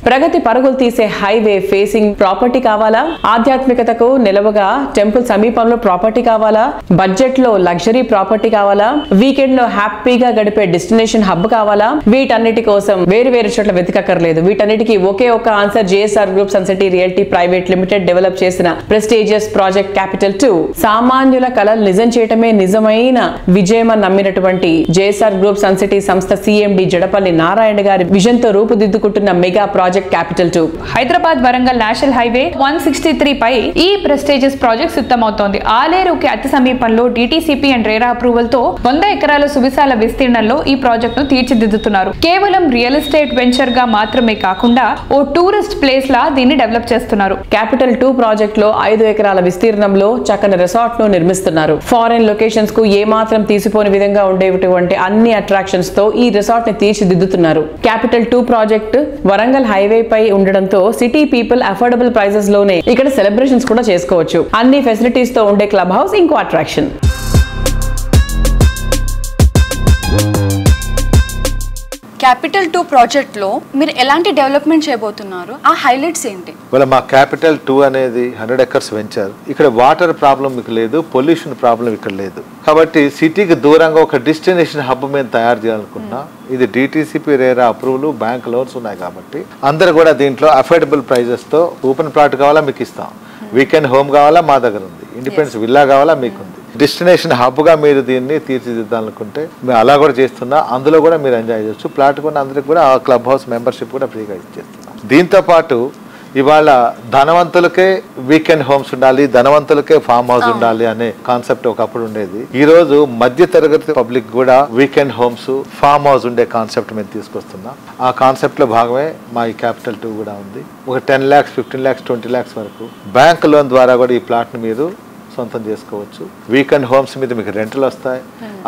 ప్రగతి పరుగులు తీసే highway facing property కావాలా? ఆధ్యాత్మికతకు నిలవగా టెంపుల్ సమీపంలో ప్రాపర్టీ కావాలా? బడ్జెట్ లో లగ్జరీ ప్రాపర్టీ కావాలా? వీకెండ్ లో హ్యాపీగా గడిపే డెస్టినేషన్ హబ్ కావాలా? వీటన్నిటి కోసం వేరు వేరు చోట్ల వెతకక్కర్లేదు. వీటన్నిటికీ ఒకే ఒక answer. JSR group Sun City realty private limited develop చేసిన ప్రెస్టీజియస్ ప్రాజెక్ట్ క్యాపిటల్ 2. సామాన్యుల కలలు నిజం చేయటమే నిజమైన విజయమని నమ్మినటువంటి జేఎస్ఆర్ గ్రూప్ సన్ సిటీ సంస్థ సిఎండి జడపల్లి నారాయణ గారి విజన్ తో రూపుదిద్దుకుంటున్న mega project capital 2. Hyderabad Warangal national highway 163 పై ఈ ప్రెస్టీజియస్ ప్రాజెక్ట్ సిద్ధమవుతోంది. ఆలేరుకి అతి సమీపంలో డిటిసిపి అండ్ రేరా అప్రూవల్ తో 100 ఎకరాల సువిశాల విస్తీర్ణంలో ఈ ప్రాజెక్ట్ ను తీర్చిదిద్దుతున్నారు. కేవలం రియల్ ఎస్టేట్ వెంచర్ గా మాత్రమే కాకుండా ఓ టూరిస్ట్ ప్లేస్ లా దీన్ని డెవలప్ చేస్తున్నారు. క్యాపిటల్ 2 ప్రాజెక్ట్ లో 5 ఎకరాల విస్తీర్ణంలో చక్కని రిసార్ట్ ను నిర్మిస్తున్నారు. ఫారెన్ లొకేషన్స్ కు ఏమాత్రం తీసిపోని విధంగా ఉండేటువంటి అన్ని అట్రాక్షన్స్ తో ఈ రిసార్ట్ ని తీర్చిదిద్దుతున్నారు. క్యాపిటల్ 2 ప్రాజెక్ట్ వరంగల్ హైవే పై ఉండడంతో సిటీ పీపుల్ అఫోర్డబుల్ ప్రైజెస్ లోనే ఇక్కడ సెలబ్రేషన్స్ కూడా చేసుకోవచ్చు. అన్ని ఫెసిలిటీస్ తో ఉండే క్లబ్ హౌస్ ఇంకో అట్రాక్షన్. క్యాపిటల్ 2 ప్రాజెక్ట్ లో మీరు ఎలాంటి డెవలప్మెంట్ చేయబోతున్నారు? ఆ హైలైట్స్ ఏంటి? మా క్యాపిటల్ 2 అనేది 100 ఎకర్స్ వెంచర్. ఇక్కడ వాటర్ ప్రాబ్లం మీకు లేదు, పొల్యూషన్ ప్రాబ్లం ఇక్కడ లేదు. కాబట్టి సిటీకి దూరంగా ఒక డెస్టినేషన్ హబ్ మేము తయారు చేయాలనుకున్నా. ఇది DTCP RERA approval, bank loans ఉన్నాయి కాబట్టి అందరు కూడా దీంట్లో అఫోర్డబుల్ ప్రైజెస్ తో ఓపెన్ ప్లాట్ కావాలా మీకు ఇస్తాం, వీకెండ్ హోమ్ కావాలా మా దగ్గర ఉంది, ఇండిపెండెన్స్ విల్లా కావాలా మీకుంది. డెస్టినేషన్ హబ్గా మీరు దీన్ని తీర్చిదిద్దాలనుకుంటే మేము అలా కూడా చేస్తున్నా. అందులో కూడా మీరు ఎంజాయ్ చేయొచ్చు. ప్లాట్ కూడా అందరికి కూడా ఆ క్లబ్ హౌస్ మెంబర్షిప్ కూడా ఫ్రీగా ఇచ్చేస్తున్నాం. దీంతోపాటు ఇవాళ ధనవంతులకే వీకెండ్ హోమ్స్ ఉండాలి, ధనవంతులకే ఫామ్ హౌస్ ఉండాలి అనే కాన్సెప్ట్ ఒకప్పుడు ఉండేది. ఈ రోజు మధ్య తరగతి పబ్లిక్ కూడా వీకెండ్ హోమ్స్, ఫామ్ హౌస్ ఉండే కాన్సెప్ట్ మేము తీసుకొస్తున్నాం. ఆ కాన్సెప్ట్ లో భాగమే మా ఈ క్యాపిటల్ 2 కూడా ఉంది. ఒక 10 lakhs, 15 lakhs, 20 lakhs వరకు బ్యాంక్ లోన్ ద్వారా కూడా ఈ ప్లాట్ ని మీరు సొంతం చేసుకోవచ్చు. వీకెండ్ హోమ్స్ మీద మీకు రెంట్లు వస్తాయి.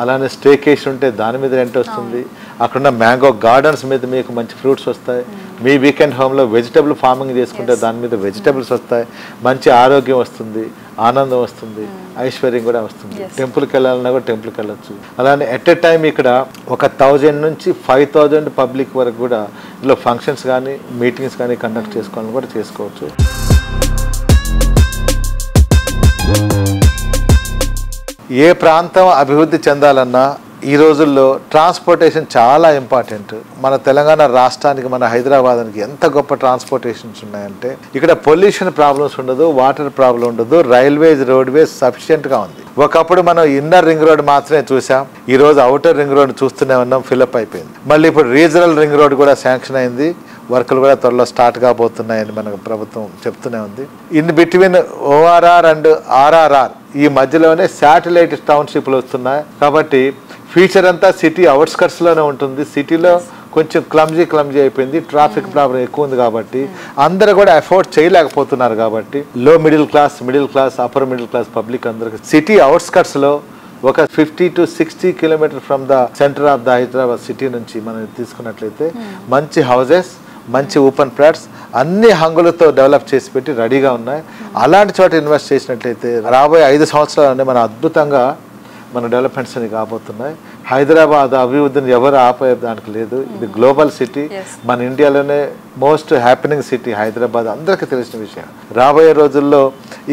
అలానే స్టేకేషన్ ఉంటే దాని మీద రెంట్ వస్తుంది. అక్కడున్న మ్యాంగో గార్డెన్స్ మీద మీకు మంచి ఫ్రూట్స్ వస్తాయి. మీ వీకెండ్ హోమ్లో వెజిటబుల్ ఫార్మింగ్ చేసుకుంటే దాని మీద వెజిటబుల్స్ వస్తాయి. మంచి ఆరోగ్యం వస్తుంది, ఆనందం వస్తుంది, ఐశ్వర్యం కూడా వస్తుంది. టెంపుల్కి వెళ్ళాలన్నా కూడా టెంపుల్కి వెళ్ళొచ్చు. అలానే ఎట్ ఎ టైం ఇక్కడ ఒక 1000 నుంచి 5000 పబ్లిక్ వరకు కూడా ఇందులో ఫంక్షన్స్ కానీ మీటింగ్స్ కానీ కండక్ట్ చేసుకోవాలని కూడా చేసుకోవచ్చు. ఏ ప్రాంతం అభివృద్ధి చెందాలన్నా ఈ రోజుల్లో ట్రాన్స్పోర్టేషన్ చాలా ఇంపార్టెంట్. మన తెలంగాణ రాష్ట్రానికి, మన హైదరాబాద్కి ఎంత గొప్ప ట్రాన్స్పోర్టేషన్స్ ఉన్నాయంటే ఇక్కడ పొల్యూషన్ ప్రాబ్లమ్స్ ఉండదు, వాటర్ ప్రాబ్లం ఉండదు, రైల్వేస్, రోడ్వేస్ సఫిషియెంట్గా ఉంది. ఒకప్పుడు మనం ఇన్నర్ రింగ్ రోడ్ మాత్రమే చూసాం. ఈ రోజు అవుటర్ రింగ్ రోడ్ చూస్తూనే ఉన్నాం, ఫిలప్ అయిపోయింది. మళ్ళీ ఇప్పుడు రీజనల్ రింగ్ రోడ్ కూడా శాంక్షన్ అయింది. వర్కులు కూడా త్వరలో స్టార్ట్ కాబోతున్నాయని మనకు ప్రభుత్వం చెప్తూనే ఉంది. In between ORR and RRR ఈ మధ్యలోనే శాటిలైట్ టౌన్షిప్లు వస్తున్నాయి. కాబట్టి ఫ్యూచర్ అంతా సిటీ అవుట్స్కట్స్లోనే ఉంటుంది. సిటీలో కొంచెం క్లమ్జీ అయిపోయింది, ట్రాఫిక్ ప్రాబ్లం ఎక్కువ ఉంది. కాబట్టి అందరూ కూడా అఫోర్డ్ చేయలేకపోతున్నారు. కాబట్టి middle class, upper middle class public అందరికి సిటీ అవుట్స్కట్స్లో ఒక 50 to 60 kilometre from the centre of the Hyderabad city నుంచి మనం తీసుకున్నట్లయితే మంచి హౌజెస్, మంచి ఓపెన్ ప్లాట్స్ అన్ని హంగులతో డెవలప్ చేసి పెట్టి రెడీగా ఉన్నాయి. అలాంటి చోట ఇన్వెస్ట్ చేసినట్లయితే రాబోయే 5 సంవత్సరాలనే మన అద్భుతంగా మన డెవలప్మెంట్స్ అని కాబోతున్నాయి. హైదరాబాద్ అభివృద్ధిని ఎవరు ఆపేదానికి లేదు. ఇది గ్లోబల్ సిటీ. మన ఇండియాలోనే మోస్ట్ హ్యాపెనింగ్ సిటీ హైదరాబాద్, అందరికీ తెలిసిన విషయం. రాబోయే రోజుల్లో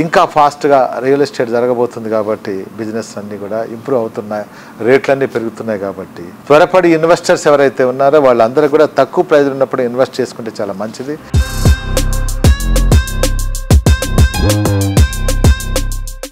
ఇంకా ఫాస్ట్గా రియల్ ఎస్టేట్ జరగబోతుంది. కాబట్టి బిజినెస్ అన్నీ కూడా ఇంప్రూవ్ అవుతున్నాయి, రేట్లన్నీ పెరుగుతున్నాయి. కాబట్టి త్వరపడి ఇన్వెస్టర్స్ ఎవరైతే ఉన్నారో వాళ్ళందరూ కూడా తక్కువ ప్రైజ్ ఉన్నప్పుడు ఇన్వెస్ట్ చేసుకుంటే చాలా మంచిది.